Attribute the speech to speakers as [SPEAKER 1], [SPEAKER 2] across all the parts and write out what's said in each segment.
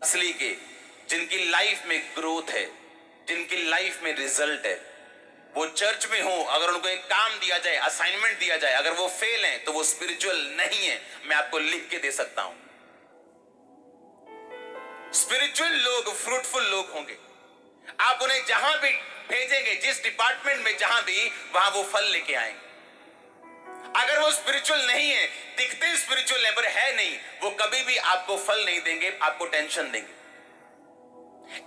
[SPEAKER 1] असली के, जिनकी लाइफ में ग्रोथ है, जिनकी लाइफ में रिजल्ट है, वो चर्च में हो, अगर उनको एक काम दिया जाए, असाइनमेंट दिया जाए, अगर वो फेल हैं तो वो स्पिरिचुअल नहीं है। मैं आपको लिख के दे सकता हूं। स्पिरिचुअल लोग फ्रूटफुल लोग होंगे। आप उन्हें जहां भी भेजेंगे, जिस डिपार्टमेंट में जहां भी, वहां वो फल लेके आएंगे। अगर वो स्पिरिचुअल नहीं है, दिखते स्पिरिचुअल है पर है नहीं, वो कभी भी आपको फल नहीं देंगे, आपको टेंशन देंगे।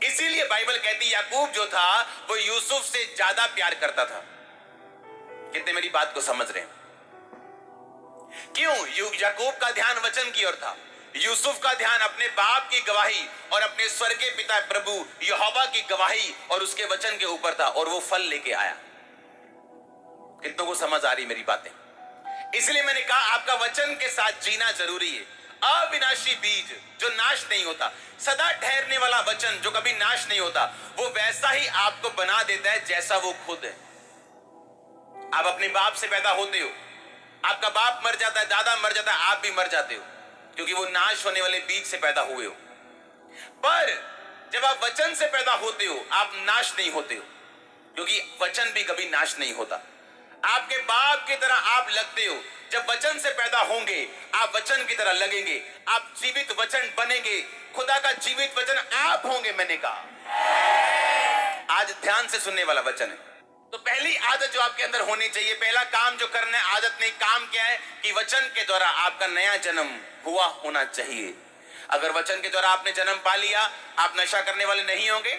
[SPEAKER 1] इसीलिए बाइबल कहती है याकूब जो था वो यूसुफ से ज्यादा प्यार करता था। कितने मेरी बात को समझ रहे हैं? क्यों? याकूब का ध्यान वचन की ओर था, यूसुफ का ध्यान अपने बाप की गवाही और अपने स्वर्गीय पिता प्रभु यहोवा की गवाही और उसके वचन के ऊपर था, और वो फल लेके आया। कितनों को समझ आ रही मेरी बातें? इसलिए मैंने कहा आपका वचन के साथ जीना जरूरी है। अविनाशी बीज जो नाश नहीं होता, सदा ठहरने वाला वचन जो कभी नाश नहीं होता, वो वैसा ही आपको बना देता है जैसा वो खुद है। आप अपने बाप से पैदा होते हो, आपका बाप मर जाता है, दादा मर जाता है, आप भी मर जाते हो, क्योंकि वो नाश होने वाले बीज से पैदा हुए हो। पर जब आप वचन से पैदा होते हो, आप नाश नहीं होते हो, क्योंकि वचन भी कभी नाश नहीं होता। आपके बाप की तरह आप लगते हो। जब वचन से पैदा होंगे, आप वचन की तरह लगेंगे, आप जीवित वचन बनेंगे, खुदा का जीवित वचन आप होंगे। मैंने कहा आज ध्यान से सुनने वाला वचन है। तो पहली आदत जो आपके अंदर होनी चाहिए, पहला काम जो करना है, आदत नहीं काम क्या है कि वचन के द्वारा आपका नया जन्म हुआ होना चाहिए। अगर वचन के द्वारा आपने जन्म पा लिया, आप नशा करने वाले नहीं होंगे।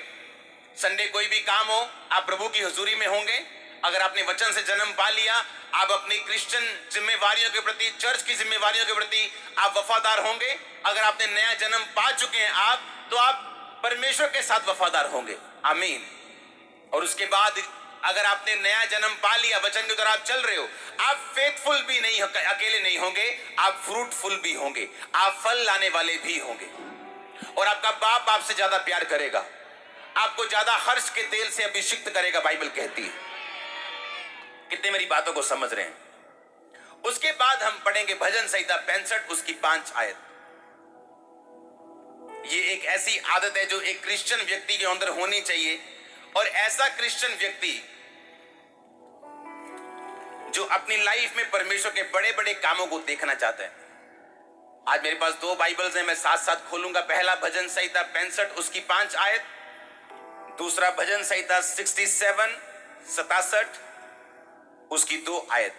[SPEAKER 1] संडे कोई भी काम हो, आप प्रभु की हुजूरी में होंगे। अगर आपने वचन से जन्म पा लिया, आप अपनी क्रिश्चियन जिम्मेवारियों के प्रति, चर्च की जिम्मेवारियों के प्रति आप वफादार होंगे। अगर आपने नया जन्म पा चुके हैं आप, तो आप परमेश्वर के साथ वफादार होंगे। आमीन। और उसके बाद अगर आपने नया जन्म पा लिया, वचन के द्वारा आप चल रहे हो, आप फेथफुल भी नहीं, अकेले नहीं होंगे, आप फ्रूटफुल भी होंगे, आप फल लाने वाले भी होंगे। और आपका बाप आपसे ज्यादा प्यार करेगा, आपको ज्यादा हर्ष के तेल से अभिषिक्त करेगा, बाइबल कहती है। कितने मेरी बातों को समझ रहे हैं? उसके बाद हम पढ़ेंगे भजन संहिता 65 उसकी 5 आयत। ये एक ऐसी आदत है जो एक क्रिश्चियन व्यक्ति के अंदर होनी चाहिए, और ऐसा क्रिश्चियन व्यक्ति जो अपनी लाइफ में परमेश्वर के बड़े बड़े कामों को देखना चाहता है। आज मेरे पास 2 बाइबल्स हैं, मैं साथ साथ खोलूंगा। पहला भजन संहिता 65 उसकी 5 आयत, दूसरा भजन संहिता 67 67 उसकी 2 आयत।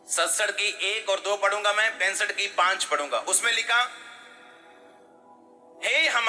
[SPEAKER 1] 67 की 1 और 2 पढ़ूंगा मैं, 65 की 5 पढ़ूंगा। उसमें लिखा, हे हमारे